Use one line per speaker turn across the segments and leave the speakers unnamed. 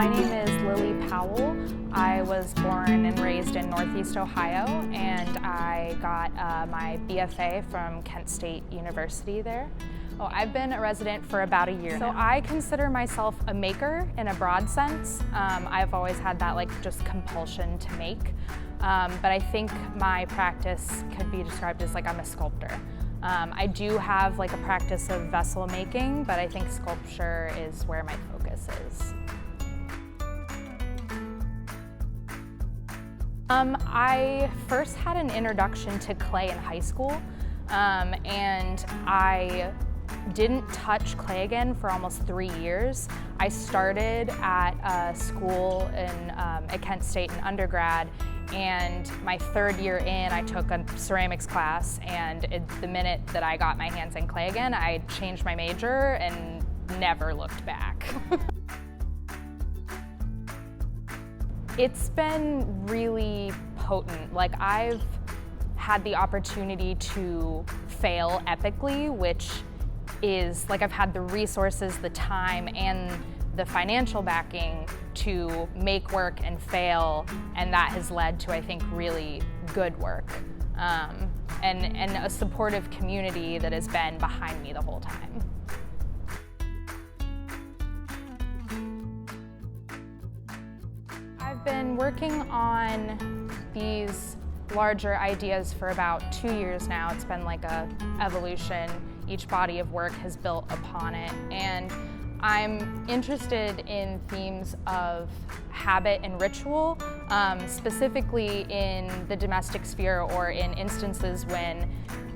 My name is Lilly Powell. I was born and raised in Northeast Ohio, and I got my BFA from Kent State University there. Oh, I've been a resident for about a year now. So I consider myself a maker in a broad sense. I've always had that just compulsion to make, but I think my practice could be described as I'm a sculptor. I do have a practice of vessel making, but I think sculpture is where my focus is. I first had an introduction to clay in high school, and I didn't touch clay again for almost 3 years. I started at a school at Kent State in undergrad, and my 3rd year in, I took a ceramics class, and the minute that I got my hands in clay again, I changed my major and never looked back. It's been really potent. I've had the opportunity to fail epically, which is I've had the resources, the time, and the financial backing to make work and fail, and that has led to, I think, really good work and a supportive community that has been behind me the whole time. I've been working on these larger ideas for about 2 years now. It's been a evolution. Each body of work has built upon it, and I'm interested in themes of habit and ritual, specifically in the domestic sphere or in instances when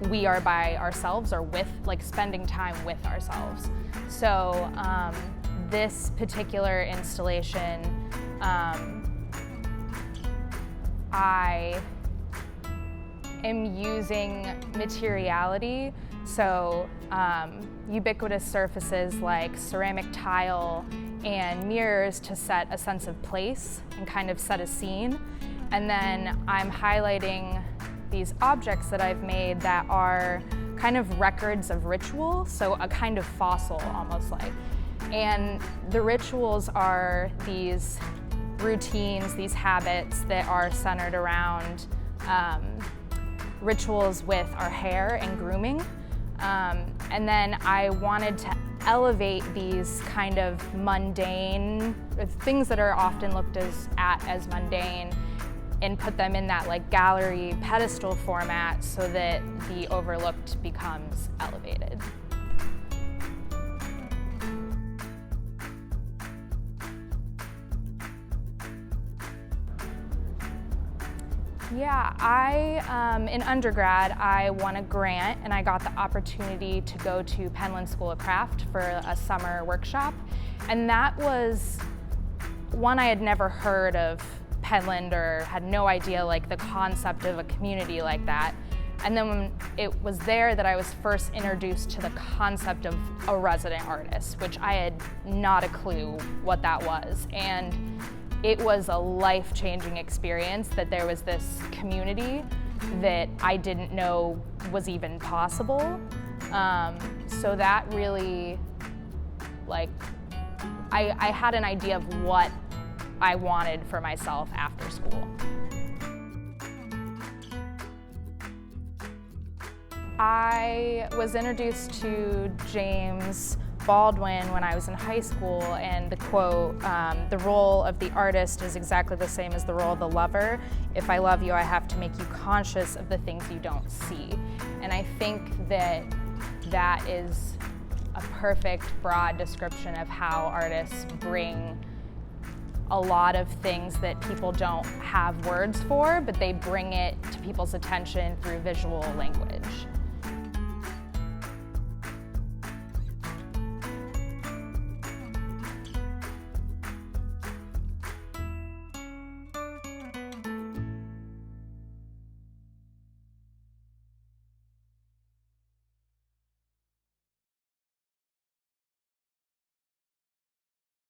we are by ourselves or with spending time with ourselves. So this particular installation, I am using materiality, so ubiquitous surfaces like ceramic tile and mirrors to set a sense of place and kind of set a scene. And then I'm highlighting these objects that I've made that are kind of records of ritual, so a kind of fossil almost And the rituals are these routines, these habits that are centered around rituals with our hair and grooming. And then I wanted to elevate these kind of mundane, things that are often looked at as mundane, and put them in that gallery pedestal format so that the overlooked becomes elevated. Yeah, in undergrad, I won a grant and I got the opportunity to go to Penland School of Craft for a summer workshop. And that was one I had never heard of Penland or had no idea the concept of a community like that. And then when it was there that I was first introduced to the concept of a resident artist, which I had not a clue what that was. And it was a life-changing experience that there was this community that I didn't know was even possible. So that really, I had an idea of what I wanted for myself after school. I was introduced to James Baldwin when I was in high school, and the quote, "The role of the artist is exactly the same as the role of the lover. If I love you, I have to make you conscious of the things you don't see." And I think that that is a perfect broad description of how artists bring a lot of things that people don't have words for, but they bring it to people's attention through visual language.